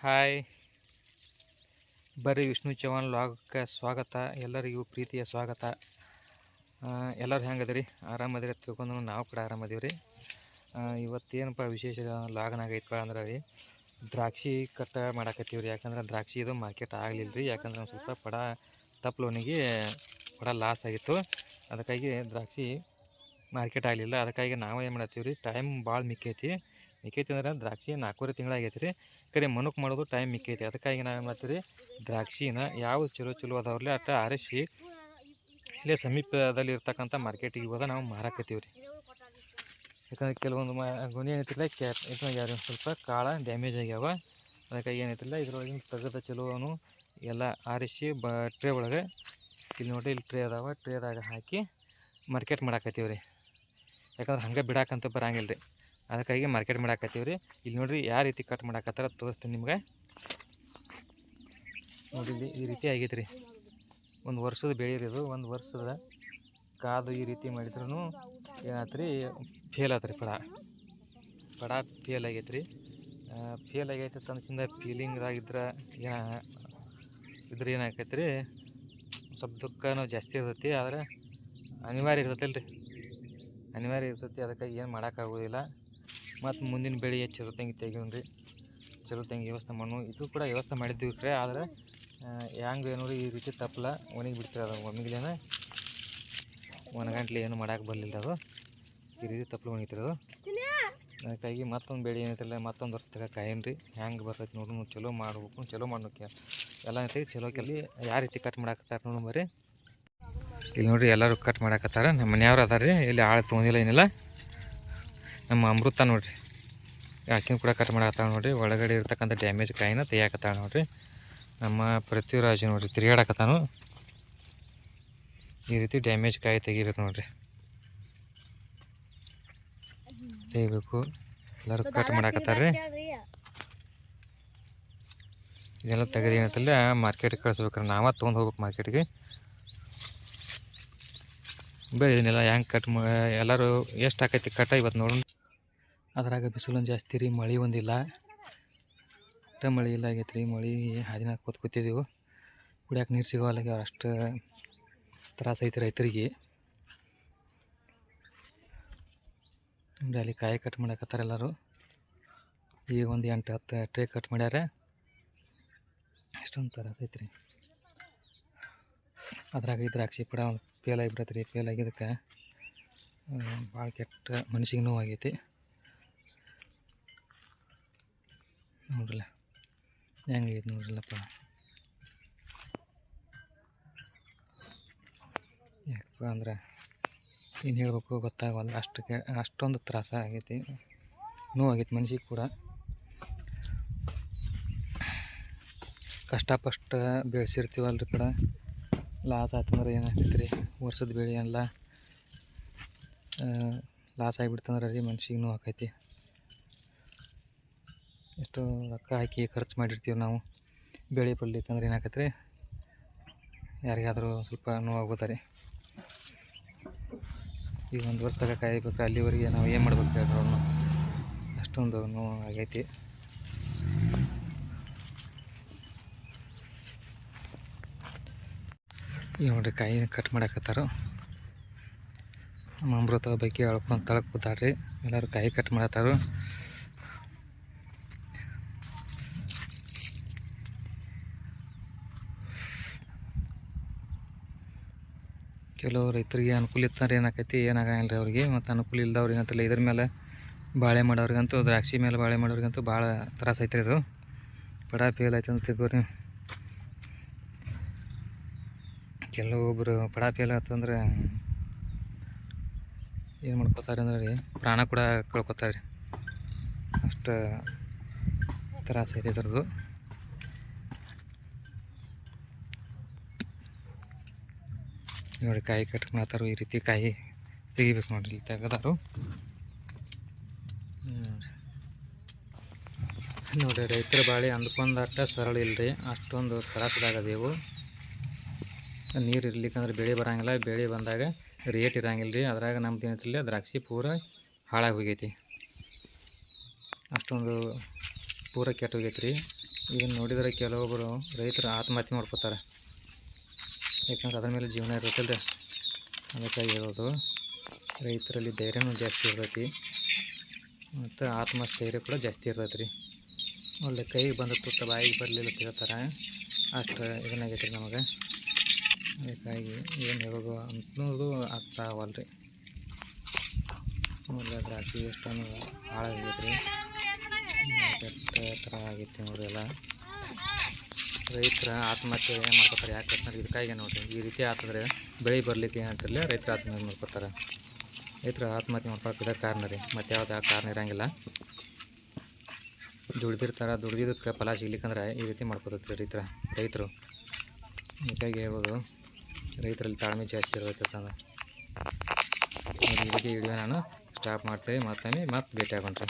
Hi, ಬರ್ರಿ ವಿಷ್ಣು ಚವಾಣ್ ಲಾಗಕ್ಕೆ ಸ್ವಾಗತ. ಎಲ್ಲರಿಗೂ ಪ್ರೀತಿಯ ಸ್ವಾಗತ. ಎಲ್ಲರೂ ಹೆಂಗದಿರಿ? ಆರಾಮದಿರಿ ತಿಳ್ಕೊಂಡು ನಾವು ಕೂಡ ಆರಾಮದೀವಿ ರೀ. ಇವತ್ತೇನಪ್ಪ ವಿಶೇಷ ಲಾಗನಾಗೈತಪ್ಪ ಅಂದ್ರೆ ರೀ, ದ್ರಾಕ್ಷಿ ಕಟ್ಟ ಮಾಡಾಕತ್ತೀವಿ ರೀ. ಯಾಕಂದ್ರೆ ದ್ರಾಕ್ಷಿ ಇದು ಮಾರ್ಕೆಟ್ ಆಗಲಿಲ್ಲ ರೀ. ಯಾಕಂದ್ರೆ ಒಂದು ಸ್ವಲ್ಪ ತಪ್ಪಲೋನಿಗೆ ಲಾಸ್ ಆಗಿತ್ತು. ಅದಕ್ಕಾಗಿ ದ್ರಾಕ್ಷಿ ಮಾರ್ಕೆಟ್ ಆಗಲಿಲ್ಲ. ಅದಕ್ಕಾಗಿ ನಾವು ಏನು ಮಾಡತ್ತೀವಿ ರೀ, ಟೈಮ್ ಭಾಳ ಮಿಕ್ಕೈತಿ ಅಂದ್ರೆ ದ್ರಾಕ್ಷಿ 4 ತಿಂಗಳಾಗೈತಿ ರೀ. ಕರೆ ಮನುಕ್ ಮಾಡೋದು ಟೈಮ್ ಮಿಕ್ಕೈತಿ. ಅದಕ್ಕಾಗಿ ನಾವು ಏನು ಮಾಡ್ತೀವಿ ರೀ, ದ್ರಾಕ್ಷಿನ ಯಾವ ಚಲೋ ಅದಾವ್ರಲ್ಲ ಅಟ್ಟ ಆರಿಸಿ ಇಲ್ಲೇ ಸಮೀಪದಲ್ಲಿ ಇರ್ತಕ್ಕಂಥ ಮಾರ್ಕೆಟಿಗೆ ಹೋದ ನಾವು ಮಾರಾಕತ್ತೀವಿ ರೀ. ಯಾಕಂದ್ರೆ ಕೆಲವೊಂದು ಗೊನೆ ಏನೈತಿಲ್ಲ ಇದು ಸ್ವಲ್ಪ ಕಾಳ ಡ್ಯಾಮೇಜ್ ಆಗ್ಯಾವ. ಅದಕ್ಕಾಗಿ ಏನೈತಿಲ್ಲ ಇದ್ರೊಳಗಿನ ತೆಗೆದ ಚಲೋನು ಎಲ್ಲ ಆರಿಸಿ ಟ್ರೇ ಒಳಗೆ ಇಲ್ಲಿ ನೋಡಿ, ಇಲ್ಲಿ ಟ್ರೇ ಅದಾವ. ಟ್ರೇದಾಗ ಹಾಕಿ ಮಾರ್ಕೆಟ್ ಮಾಡಾಕತ್ತೀವಿ ರೀ. ಯಾಕಂದ್ರೆ ಹಂಗೆ ಬಿಡಾಕಂತ ಬರಂಗಿಲ್ಲ ರೀ. ಅದಕ್ಕಾಗಿ ಮಾರ್ಕೆಟ್ ಮಾಡಾಕತ್ತೀವಿ ರೀ. ಇಲ್ಲಿ ನೋಡಿರಿ ಯಾವ ರೀತಿ ಕಟ್ ಮಾಡಾಕತ್ತಾರ ತೋರಿಸ್ತೀನಿ ನಿಮ್ಗೆ. ನೋಡಿರಿ ಈ ರೀತಿ ಆಗೈತೆ ರೀ. ಒಂದು ವರ್ಷದ ಬೆಳೆ ರೀ ಇದು. ಒಂದು ವರ್ಷದ ಕಾದು ಈ ರೀತಿ ಮಾಡಿದ್ರೂ ಏನಾಯ್ತು ರೀ, ಫೇಲ್ ಆಯ್ತು ರೀ. ಪಡ ಫೇಲ್ ಆಗೈತೆ ರೀ. ಫೇಲ್ ಆಗೈತೆ ತನಸಿಂದ ಫೀಲಿಂಗ್ದಾಗಿದ್ರೆ ಏನಾಕೈತೆ ರೀ, ಸ್ವಲ್ಪ ದುಃಖನೂ ಜಾಸ್ತಿ ಇರ್ತೈತಿ. ಆದರೆ ಅನಿವಾರ್ಯ ಇರ್ತೈತಲ್ಲ ರೀ, ಅನಿವಾರ್ಯ ಇರ್ತೈತಿ. ಅದಕ್ಕಾಗಿ ಏನು ಮಾಡೋಕ್ಕಾಗೋದಿಲ್ಲ. ಮತ್ತು ಮುಂದಿನ ಬೆಳೆ ಚಲೋ ತಂಗಿ ತೆಗಿಯೋಣ್ರಿ, ಚಲೋ ತಂಗಿ ವ್ಯವಸ್ಥೆ ಮಾಡೋಣ. ಇದು ಕೂಡ ವ್ಯವಸ್ಥೆ ಮಾಡಿದ್ದೀವಿ ರೀ. ಆದರೆ ಹೆಂಗೆ ನೋಡಿ ಈ ರೀತಿ ತಪ್ಪಲ ಒಣಗಿ ಬಿಡ್ತೀರ. ಅದು ಒಮ್ಮಿಗ್ಲೇನ ಒಣಗಂಟ್ಲೆ ಏನು ಮಾಡೋಕೆ ಬರಲಿಲ್ಲ. ಅದು ಈ ರೀತಿ ತಪ್ಪಲು ಒಣಗಿತಿರೋದು. ಅದಕ್ಕಾಗಿ ಮತ್ತೊಂದು ಬೆಳೆ ಏನೈತಿಲ್ಲ, ಮತ್ತೊಂದು ವರ್ಷ ತಗ ಕಾಯನ್ರಿ ಹೆಂಗೆ ಬರ್ತೈತಿ ನೋಡ್ರಿ. ಚಲೋ ಮಾಡ್ಬೇಕು, ಚಲೋ ಮಾಡೋಕೆ ಎಲ್ಲ ಐತಿ. ಚಲೋ ಕೆಲ್ಲಿ ಯಾವ ರೀತಿ ಕಟ್ ಮಾಡಾಕತ್ತಾರ ನೋಡು ಬರ್ರಿ. ಇಲ್ಲಿ ನೋಡಿರಿ ಎಲ್ಲರೂ ಕಟ್ ಮಾಡಾಕತ್ತಾರ. ನಮ್ಮ ಮನೆಯವ್ರು ಅದಾರ ರೀ. ಇಲ್ಲಿ ಆಳು ತೊಗೊಂಡಿಲ್ಲ ಏನಿಲ್ಲ. ನಮ್ಮ ಅಮೃತ ನೋಡಿರಿ ಆಕಿನ ಕೂಡ ಕಟ್ ಮಾಡಾಕತ್ತಾಳ ನೋಡಿರಿ. ಒಳಗಡೆ ಇರ್ತಕ್ಕಂಥ ಡ್ಯಾಮೇಜ್ ಕಾಯಿನ ತೆಗಿಯಾಕತ್ತಾಳ ನೋಡಿರಿ. ನಮ್ಮ ಪೃಥ್ವಿರಾಜ್ ನೋಡಿರಿ ತಿರುಗಾಡಕತ್ತಾನು. ಈ ರೀತಿ ಡ್ಯಾಮೇಜ್ ಕಾಯಿ ತೆಗಿಬೇಕು ನೋಡಿರಿ, ತೆಗಿಬೇಕು. ಎಲ್ಲರೂ ಕಟ್ ಮಾಡಾಕತ್ತಾರ ರೀ. ಇದೆಲ್ಲ ತೆಗೆದು ಏನತ್ತಲ್ಲ ಮಾರ್ಕೆಟಿಗೆ ಕಳಿಸ್ಬೇಕ್ರಿ. ನಾವೇ ತೊಗೊಂಡು ಹೋಗ್ಬೇಕು ಮಾರ್ಕೆಟಿಗೆ. ಬರೀ ಇದನ್ನೆಲ್ಲ ಹೆಂಗೆ ಕಟ್ ಎಲ್ಲರೂ ಎಷ್ಟು ಆಕೈತಿ ಕಟ್ಟ ಇವತ್ತು ನೋಡೋಣ. ಅದ್ರಾಗ ಬಿಸಿಲೊಂದು ಜಾಸ್ತಿ ರೀ, ಮಳೆ ಒಂದಿಲ್ಲ. ಮಳೆ ಇಲ್ಲ ಆಗೈತೆ ರೀ. ಮಳೆ ಹಾದಿನ ಕೂತಿದ್ದೀವಿ. ಕುಡಿಯೋಕೆ ನೀರು ಸಿಗೋಲ್ಲ. ಅಷ್ಟು ತ್ರಾಸ ಐತಿ ರೈತರಿಗೆ. ಅಲ್ಲಿ ಕಾಯಿ ಕಟ್ ಮಾಡಾಕತ್ತಾರ ಎಲ್ಲರೂ. ಈಗ ಒಂದು 8-10 ಟ್ರೇ ಕಟ್ ಮಾಡ್ಯಾರ. ಅಷ್ಟೊಂದು ತ್ರಾಸ ಐತಿ ರೀ. ಅದ್ರಾಗ ದ್ರಾಕ್ಷಿ ಪಡ ಫೇಲ್ ಆಗಿಬಿಡತ್ತೆ ರೀ. ಫೇಲ್ ಆಗಿದ್ದಕ್ಕೆ ಭಾಳ ಕೆಟ್ಟ ಮನ್ಸಿಗೆ ನೋವಾಗೈತಿ ನೋಡ್ರಲ್ಲ ಹೆಂಗೈತಿ ನೋಡ್ರಲ್ಲಪ್ಪ. ಯಾಕಪ್ಪ ಅಂದ್ರೆ ಏನು ಹೇಳ್ಬೇಕು ಗೊತ್ತಾಗಲ್ಲ. ಅಷ್ಟೊಂದು ತ್ರಾಸ ಆಗೈತಿ, ನೋವಾಗೈತಿ ಮನ್ಸಿಗೆ ಕೂಡ. ಕಷ್ಟಪಟ್ಟು ಬೆಳೆಸಿರ್ತೀವಲ್ರಿ ಕಡೆ ಲಾಸ್ ಆಯ್ತಂದ್ರೆ ಏನಾಗ್ತೈತೆ ರೀ, ವರ್ಷದ ಬೆಳೆ ಎಲ್ಲ ಲಾಸ್ ಆಗಿಬಿಡ್ತಂದ್ರೆ ರೀ ಮನ್ಸಿಗೆ ನೋವು ಆಕೈತಿ. ಎಷ್ಟು ರೊಕ್ಕ ಹಾಕಿ ಖರ್ಚು ಮಾಡಿರ್ತೀವಿ ನಾವು ಬೆಳೆ ಬರಲಿಕ್ಕಂದ್ರೆ ಏನಾಕೈತೆ ರೀ, ಯಾರಿಗಾದರೂ ಸ್ವಲ್ಪ ನೋವಾಗುತ್ತೆ ರೀ. ಈಗ ಒಂದು ವರ್ಷ ತನಕ ಕಾಯಬೇಕು. ಅಲ್ಲಿವರೆಗೆ ನಾವು ಏನು ಮಾಡ್ಬೇಕು ಹೇಳ್ರಿ, ಅವ್ರನ್ನ ಅಷ್ಟೊಂದು ನೋವು ಆಗೈತಿ. ಈಗ ನೋಡಿರಿ ಕಾಯಿ ಕಟ್ ಮಾಡಾಕತ್ತಾರ. ನಮ್ಮ ಅಮೃತ ಬಗ್ಗೆ ಹೇಳ್ಕೊಂಡು ತಳಕ್ಕೆ ಕೂತಾರ್ರಿ. ಎಲ್ಲರೂ ಕಾಯಿ ಕಟ್ ಮಾಡತ್ತಾರು. ಕೆಲವು ರೈತರಿಗೆ ಅನುಕೂಲ ಇತ್ತಂದ್ರೆ ಏನಾಕೈತಿ, ಏನಾಗಂಗಿಲ್ಲ ರೀ ಅವ್ರಿಗೆ. ಮತ್ತು ಅನುಕೂಲ ಇಲ್ದವ್ರು ಏನಂತಿಲ್ಲ, ಇದ್ರ ಮೇಲೆ ಬಾಳೆ ಮಾಡೋರಿಗಂತೂ, ದ್ರಾಕ್ಷಿ ಮೇಲೆ ಬಾಳೆ ಮಾಡೋರಿಗಂತೂ ಭಾಳ ತ್ರಾಸ ಐತ್ರಿ. ಇದು ಪಡ ಫೇಲ್ ಆಯ್ತು ಅಂತ ತಿಳ್ಕೊರಿ. ಕೆಲವೊಬ್ಬರು ಪಡ ಫೇಲ್ ಆಯ್ತಂದ್ರೆ ಏನು ಮಾಡ್ಕೋತಾರೆ ಅಂದ್ರೆ ರೀ, ಪ್ರಾಣ ಕೂಡ ಕಳ್ಕೊತಾರೆ ರೀ. ಅಷ್ಟು ತ್ರಾಸ ಐತೆ ಇದ್ರದ್ದು. ನೋಡಿ ಕಾಯಿ ಕಟ್ ಮಾಡ್ತಾರೋ ಈ ರೀತಿ ಕಾಯಿ ತೆಗಿಬೇಕು ನೋಡ್ರಿ. ಇಲ್ಲಿ ತೆಗೆದಾರು ನೋಡಿರಿ. ರೈತರ ಬಾಳೆ ಅಂದ್ಕೊಂಡಾಟ ಸರಳ ಇಲ್ಲರಿ, ಅಷ್ಟೊಂದು ತ್ರಾಸದಾಗದೇವು. ನೀರು ಇರ್ಲಿಕ್ಕಂದ್ರೆ ಬೆಳೆ ಬರೋಂಗಿಲ್ಲ. ಬೆಳೆ ಬಂದಾಗ ರೇಟ್ ಇರೋಂಗಿಲ್ಲ ರೀ. ಅದ್ರಾಗ ನಮ್ದು ಏನೈತಿಲ್ಲ, ದ್ರಾಕ್ಷಿ ಪೂರ ಹಾಳಾಗಿ ಹೋಗೈತಿ. ಅಷ್ಟೊಂದು ಪೂರ ಕೆಟ್ಟು ಹೋಗೈತೆ ರೀ. ಇದನ್ನು ನೋಡಿದರೆ ಕೆಲವೊಬ್ಬರು ರೈತರು ಆತ್ಮಹತ್ಯೆ ಮಾಡ್ಕೋತಾರೆ. ಯಾಕಂದ್ರೆ ಅದ್ರ ಮೇಲೆ ಜೀವನ ಇರುತ್ತಲ್ರಿ. ಅದಕ್ಕಾಗಿ ಹೇಳೋದು, ರೈತರಲ್ಲಿ ಧೈರ್ಯನೂ ಜಾಸ್ತಿ ಇರ್ತೈತಿ ಮತ್ತು ಆತ್ಮಸ್ಥೈರ್ಯ ಕೂಡ ಜಾಸ್ತಿ ಇರ್ತೈತೆ ರೀ. ಒಳ್ಳೆ ಕೈಗೆ ಬಂದ ತುತ್ತ ಬಾಯಿಗೆ ಬರಲಿಲ್ಲ ತಿಳ್ತಾರೆ, ಅಷ್ಟು ಇದನ್ನಾಗೈತೆ ರೀ ನಮಗೆ. ಅದಕ್ಕಾಗಿ ಏನು ಹೇಳೋದು ಅನ್ನೋದು ಅರ್ಥ ಆಗವಲ್ಲ ರೀ. ಒಳ್ಳೆ ದ್ರಾಕ್ಷಿ ಎಷ್ಟೊಂದು ಹಾಳಾಗೈತೆ ರೀ, ಕೆಟ್ಟ ಥರ ಆಗೈತೆ ನೋಡ್ರಿ. ಎಲ್ಲ ರೈತರ ಆತ್ಮಹತ್ಯೆ ಏನು ಮಾಡ್ಕೋತಾರೆ, ಯಾಕೆ ಅಂದ್ರೆ ಇದಕ್ಕಾಗಿ ನೋಡಿರಿ, ಈ ರೀತಿ ಆಗ್ತದ್ರೆ ಬೆಳೆ ಬರಲಿಕ್ಕೆ ಏನಂತಿರಲಿಲ್ಲ, ರೈತರ ಆತ್ಮಹತ್ಯೆ ಮಾಡ್ಕೋತಾರೆ. ರೈತರ ಆತ್ಮಹತ್ಯೆ ಮಾಡ್ಕೊಳಕ್ಕೆ ಕಾರಣ ರೀ, ಮತ್ತು ಯಾವ್ದು ಕಾರಣ ಇರೋಂಗಿಲ್ಲ. ದುಡ್ದಿರ್ತಾರೆ, ದುಡ್ದಿದ್ದಕ್ಕೆ ಫಲ ಸಿಗ್ಲಿಕ್ಕಂದ್ರೆ ಈ ರೀತಿ ಮಾಡ್ಕೋತೈತೆ ರೀ ರೈತರು. ಹೀಗಾಗಿ ಹೇಳ್ಬೋದು, ರೈತರಲ್ಲಿ ತಾಳ್ಮೆ ಜಾಸ್ತಿ ಇರ್ತೈತೆ. ಈ ಬಗ್ಗೆ ವಿಡಿಯೋ ನಾನು ಸ್ಟಾಪ್ ಮಾಡ್ತೀನಿ, ಮತ್ತೆ ಭೇಟಿ ಆಗೋಣ್ರಿ.